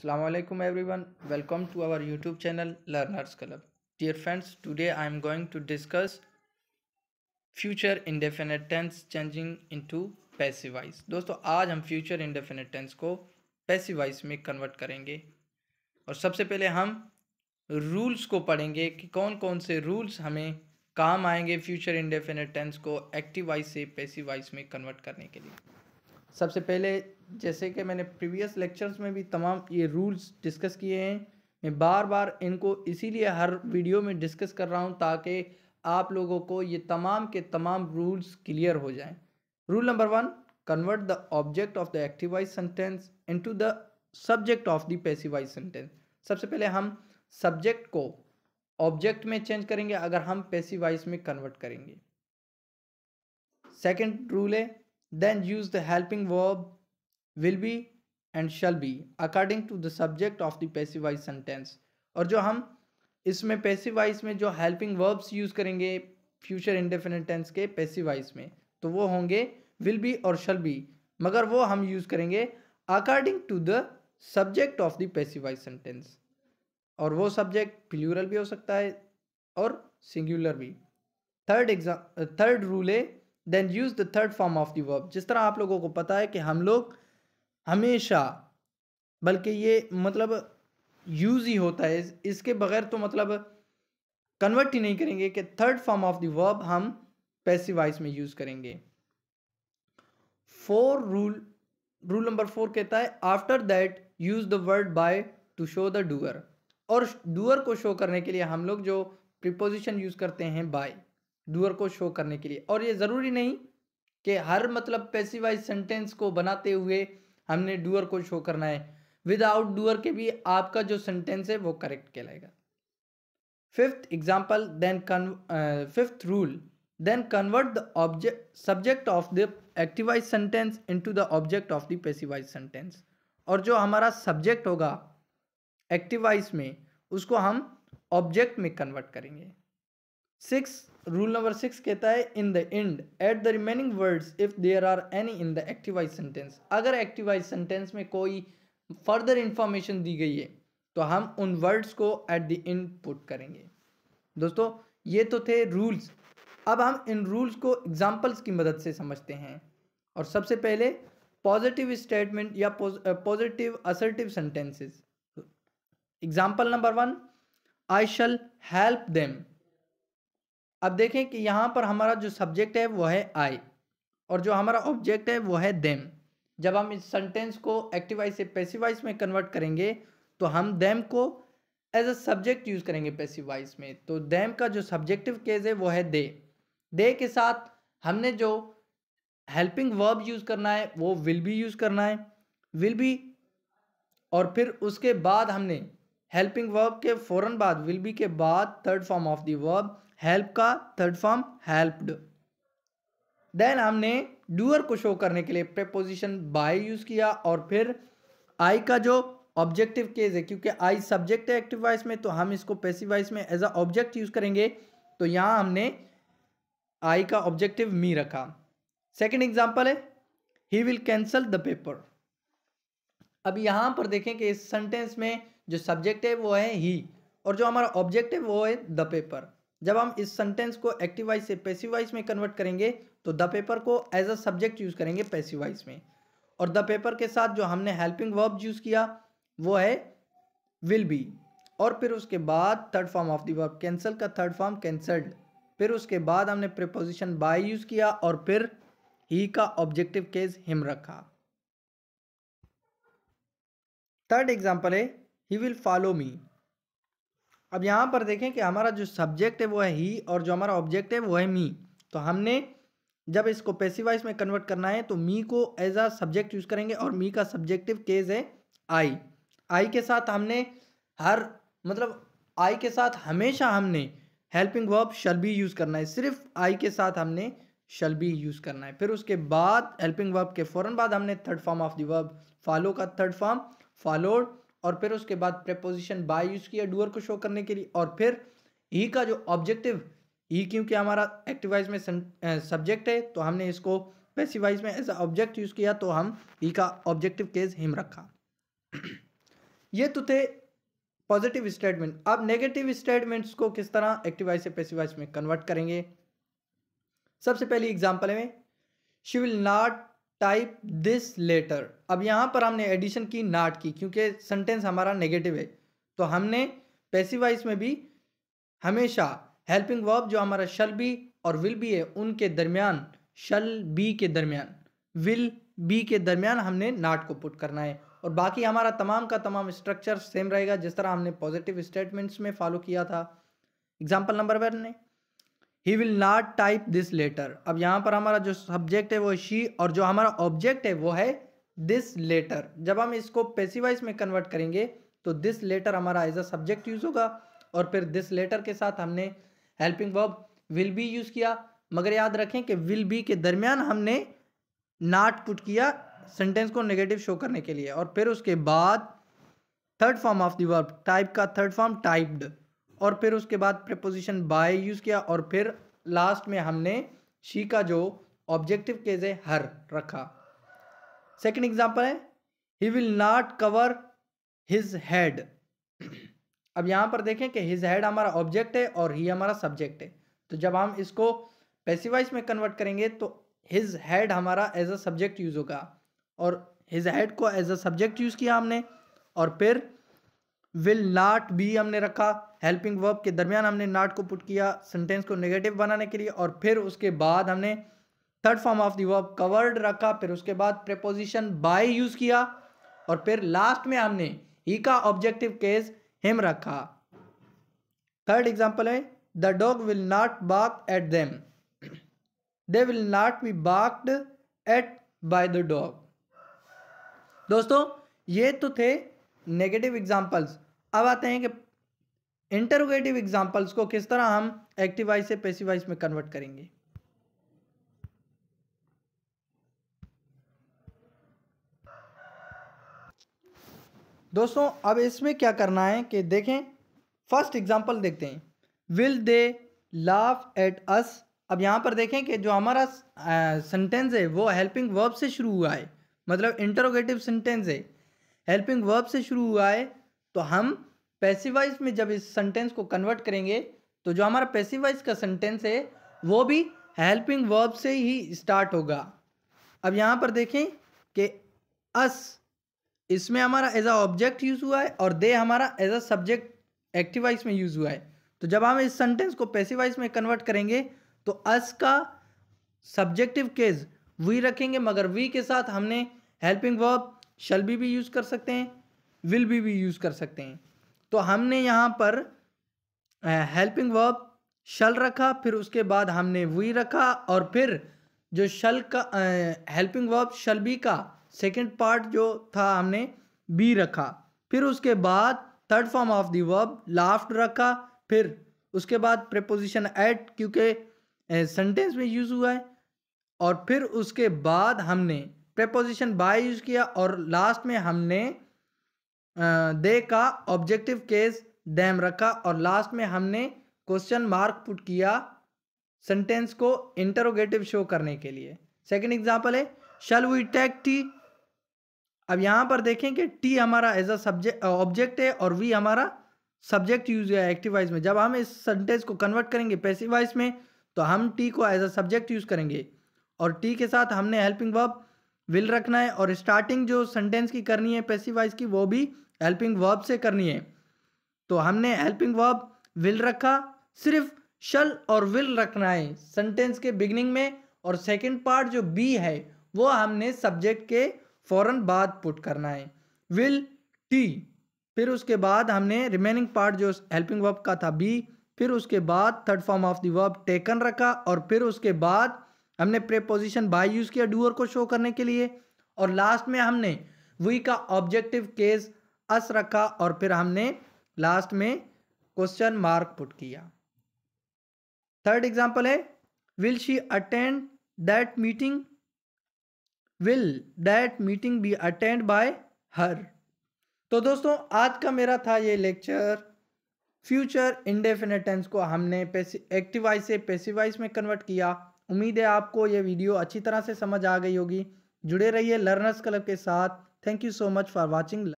Assalamu alaikum everyone. Welcome to our YouTube channel Learners Club. Dear friends, today I am going to discuss future indefinite tense changing into passive voice. दोस्तों आज हम future indefinite tense को passive voice में convert करेंगे और सबसे पहले हम रूल्स को पढ़ेंगे कि कौन कौन से रूल्स हमें काम आएंगे फ्यूचर इंडेफिनिट टेंस को एक्टिव वॉइस से पैसिव वॉइस में कन्वर्ट करने के लिए। सबसे पहले जैसे कि मैंने प्रीवियस लेक्चर्स में भी तमाम ये रूल्स डिस्कस किए हैं, मैं बार बार इनको इसीलिए हर वीडियो में डिस्कस कर रहा हूँ ताकि आप लोगों को ये तमाम के तमाम रूल्स क्लियर हो जाएं। Rule number 1, convert the object of the active voice sentence into the subject of the passive voice sentence. सबसे पहले हम सब्जेक्ट को ऑब्जेक्ट में चेंज करेंगे अगर हम पैसिव वॉइस में कन्वर्ट करेंगे। सेकंड रूल है, then use the helping verb will be and shall be according to the subject of the passive voice sentence। और जो हम इसमें पैसिव वॉइस में जो हेल्पिंग वर्ब्स यूज करेंगे फ्यूचर इंडेफिनिट टेंस के पैसिव वॉइस में तो वो होंगे विल बी और शल बी, मगर वो हम यूज करेंगे according to the subject of the passive voice sentence, और वो सब्जेक्ट प्लूरल भी हो सकता है और सिंगुलर भी। थर्ड रूल है, then use the third form of the verb. जिस तरह आप लोगों को पता है कि हम लोग हमेशा, बल्कि ये मतलब यूज ही होता है, इसके बगैर तो मतलब कन्वर्ट ही नहीं करेंगे कि third form of the verb हम पैसिव वॉइस में यूज करेंगे। रूल नंबर 4 कहता है after that use the word by two show the doer. और डूअर को शो करने के लिए हम लोग जो प्रीपोजिशन यूज करते हैं बाय, डूअर को शो करने के लिए। और ये ज़रूरी नहीं कि हर मतलब पैसिव वॉइस सेंटेंस को बनाते हुए हमने डूअर को शो करना है, विदाउट डूअर के भी आपका जो सेंटेंस है वो करेक्ट कहलाएगा। Fifth rule, then convert the subject of the active voice sentence into the object of the passive voice sentence. और जो हमारा सब्जेक्ट होगा एक्टिव वॉइस में उसको हम ऑब्जेक्ट में कन्वर्ट करेंगे। रूल नंबर 6 कहता है in the end at the remaining words if there are any in the active voice sentence. अगर एक्टिव वॉइस सेंटेंस में कोई फर्दर इंफॉर्मेशन दी गई है तो हम उन वर्ड्स को एट द एंड पुट करेंगे। दोस्तों ये तो थे रूल्स। अब हम इन रूल्स को एग्जांपल्स की मदद से समझते हैं। और सबसे पहले पॉजिटिव स्टेटमेंट या positive assertive sentences. Example number 1, आई शैल हेल्प देम। अब देखें कि यहाँ पर हमारा जो सब्जेक्ट है वो है आई और जो हमारा ऑब्जेक्ट है वो है देम। जब हम इस सेंटेंस को एक्टिव वॉइस से पैसिव वॉइस में कन्वर्ट करेंगे तो हम देम को एज अ सब्जेक्ट यूज करेंगे पैसिव वॉइस में। तो देम का जो सब्जेक्टिव केस है वो है दे। दे के साथ हमने जो हेल्पिंग वर्ब यूज करना है वो विल बी यूज करना है, विल बी। और फिर उसके बाद हमने हेल्पिंग वर्ब के फौरन बाद विल बी के बाद third form of the verb help का थर्ड फॉर्म हेल्प्ड। देन हमने डूअर को शो करने के लिए प्रीपोजिशन बाय यूज किया और फिर आई का जो ऑब्जेक्टिव केस है, क्योंकि आई सब्जेक्ट है एक्टिव वॉइस में तो हम इसको पैसिव वॉइस में एज अ ऑब्जेक्ट यूज करेंगे। तो यहां हमने आई का ऑब्जेक्टिव मी रखा। सेकेंड एग्जाम्पल है he will cancel the paper. अब यहां पर देखें कि इस सेंटेंस में जो सब्जेक्ट है वो है ही और जो हमारा ऑब्जेक्ट है वो है द पेपर। जब हम इस सेंटेंस को एक्टिव वॉइस से पैसिव वॉइस में कन्वर्ट करेंगे तो द पेपर को एज अ सब्जेक्ट यूज करेंगे पैसिव वॉइस में, और द पेपर के साथ जो हमने हेल्पिंग वर्ब यूज किया वो है विल बी। और फिर उसके बाद third form of the verb cancel का थर्ड फॉर्म कैंसल्ड। फिर उसके बाद हमने प्रीपोजिशन बाय यूज किया और फिर ही का ऑब्जेक्टिव केस हिम रखा। थर्ड एग्जाम्पल है ही विल फॉलो मी। अब यहाँ पर देखें कि हमारा जो सब्जेक्ट है वो है ही और जो हमारा ऑब्जेक्ट है वो है मी। तो हमने जब इसको पैसिव वॉइस में कन्वर्ट करना है तो मी को एज अ सब्जेक्ट यूज करेंगे और मी का सब्जेक्टिव केस है आई। आई के साथ हमने आई के साथ हमेशा हमने helping verb shall be use करना है, सिर्फ आई के साथ हमने शैल बी यूज करना है। फिर उसके बाद हेल्पिंग वर्ब के फौरन बाद हमने third form of the verb follow का थर्ड फॉर्म फॉलोड, और फिर उसके बाद प्रीपोजिशन बाय यूज किया डूअर को शो करने के लिए, और फिर ही का जो ऑब्जेक्टिव, ही क्योंकि हमारा एक्टिव वॉइस में सब्जेक्ट है तो हमने इसको पैसिव वॉइस में एज ऑब्जेक्ट यूज किया तो हम ही का ऑब्जेक्टिव केस हिम रखा। ये तो थे पॉजिटिव स्टेटमेंट। अब नेगेटिव स्टेटमेंट्स को किस तरह एक्टिव वॉइस से पैसिव वॉइस में कन्वर्ट करेंगे। सबसे पहली एग्जांपल है she will not type this letter. अब यहाँ पर हमने एडिशन की नॉट की, क्योंकि सेंटेंस हमारा नेगेटिव है, तो हमने पैसिव वॉइस में भी हमेशा हेल्पिंग वर्ब जो हमारा शल बी और विल बी है उनके दरमियान, शल बी के दरमियान, विल बी के दरमियान हमने नॉट को पुट करना है। और बाकी हमारा तमाम का तमाम स्ट्रक्चर सेम रहेगा जिस तरह हमने पॉजिटिव स्टेटमेंट्स में फॉलो किया था। एग्जाम्पल नंबर 1 ने he will not type this letter. अब यहाँ पर हमारा जो सब्जेक्ट है वो शी और जो हमारा ऑब्जेक्ट है वो है दिस लेटर। जब हम इसको पैसिव वॉइस में कन्वर्ट करेंगे तो दिस लेटर हमारा एज अ सब्जेक्ट यूज होगा और फिर दिस लेटर के साथ हमने helping verb will be use किया, मगर याद रखें कि विल बी के दरमियान हमने नॉट पुट किया सेंटेंस को नेगेटिव शो करने के लिए। और फिर उसके बाद third form of the verb type का थर्ड फॉर्म टाइप्ड, और फिर उसके बाद प्रीपोजिशन बाय यूज किया, और फिर लास्ट में हमने शी का जो ऑब्जेक्टिव केस है हर रखा। सेकंड एग्जांपल है ही will not cover his head. अब यहां पर देखें कि हिज हेड हमारा ऑब्जेक्ट है और ही हमारा सब्जेक्ट है, तो जब हम इसको पैसिव वॉइस में कन्वर्ट करेंगे तो हिज हेड हमारा एज अ सब्जेक्ट यूज होगा, और हिज हेड को एज अ सब्जेक्ट यूज किया हमने, और फिर विल नॉट बी हमने रखा, हेल्पिंग वर्ब के दरमियान हमने नॉट को पुट किया सेंटेंस को नेगेटिव बनाने के लिए, और फिर उसके बाद हमने third form of the verb covered रखा, फिर उसके बाद प्रीपोजिशन बाय यूज किया, और फिर लास्ट में हमने ही का ऑब्जेक्टिव केस हिम रखा। थर्ड एग्जांपल है the dog will not bark at them, they will not be barked at by the dog. दोस्तों ये तो थे नेगेटिव एग्जांपल्स। अब आते हैं कि इंटरोगेटिव एग्जांपल्स को किस तरह हम एक्टिव वॉइस से पैसिव वॉइस में कन्वर्ट करेंगे। दोस्तों अब इसमें क्या करना है कि देखें, फर्स्ट एग्जांपल देखते हैं will they laugh at us. अब यहाँ पर देखें कि जो हमारा सेंटेंस है वो हेल्पिंग वर्ब से शुरू हुआ है, मतलब इंटरोगेटिव सेंटेंस है, हेल्पिंग वर्ब से शुरू हुआ है, तो हम पैसिव वॉइस में जब इस सेंटेंस को कन्वर्ट करेंगे तो जो हमारा पैसिव वॉइस का सेंटेंस है वो भी हेल्पिंग वर्ब से ही स्टार्ट होगा। अब यहाँ पर देखें कि अस इसमें हमारा एज अ ऑब्जेक्ट यूज हुआ है और दे हमारा as a subject active voice में यूज हुआ है, तो जब हम इस सेंटेंस को पैसिव वॉइस में कन्वर्ट करेंगे तो अस का सब्जेक्टिव केस वी रखेंगे, मगर वी के साथ हमने हेल्पिंग वर्ब शल भी यूज कर सकते हैं, विल भी यूज कर सकते हैं। तो हमने यहाँ पर हेल्पिंग वर्ब शल रखा, फिर उसके बाद हमने वी रखा, और फिर जो शल का हेल्पिंग वर्ब शल बी का सेकंड पार्ट जो था हमने बी रखा, फिर उसके बाद third form of the verb laughed रखा, फिर उसके बाद प्रीपोजिशन एट क्योंकि सेंटेंस में यूज हुआ है, और फिर उसके बाद हमने प्रीपोजिशन बाय यूज किया, और लास्ट में हमने दे का ऑब्जेक्टिव केस डैम रखा, और लास्ट में हमने क्वेश्चन मार्क पुट किया सेंटेंस को इंटरोगेटिव शो करने के लिए। सेकंड एग्जांपल है शैल वी टेक टी। अब यहां पर देखें कि टी हमारा एज अ सब्जेक्ट ऑब्जेक्ट है और वी हमारा सब्जेक्ट यूज है एक्टिव वॉइस में। जब हम इस सेंटेंस को कन्वर्ट करेंगे पैसिव वॉइस में तो हम टी को एज अ सब्जेक्ट यूज करेंगे, और टी के साथ हमने हेल्पिंग वर्ब विल रखना है, और स्टार्टिंग जो सेंटेंस की करनी है पैसिव वॉइस की वो भी हेल्पिंग वर्ब से करनी है, तो हमने हेल्पिंग वर्ब विल रखा, सिर्फ शल और विल रखना है सेंटेंस के बिगिनिंग में, और सेकंड पार्ट जो बी है वो हमने सब्जेक्ट के फौरन बाद पुट करना है विल टी, फिर उसके बाद हमने रिमेनिंग पार्ट जो हेल्पिंग वर्ब का था बी, फिर उसके बाद third form of the verb taken रखा, और फिर उसके बाद हमने प्रीपोजिशन बाय यूज किया डूअर को शो करने के लिए, और लास्ट में हमने वी का ऑब्जेक्टिव केस अस रखा, और फिर हमने लास्ट में क्वेश्चन मार्क पुट किया। थर्ड एग्जांपल है will she attend that meeting, will that meeting be attend by her. तो दोस्तों आज का मेरा था ये लेक्चर, फ्यूचर इंडेफिनिट टेंस को हमने एक्टिव वॉइस से पैसिव वॉइस में कन्वर्ट किया। उम्मीद है आपको ये वीडियो अच्छी तरह से समझ आ गई होगी। जुड़े रहिए लर्नर्स क्लब के साथ। Thank you so much for watching.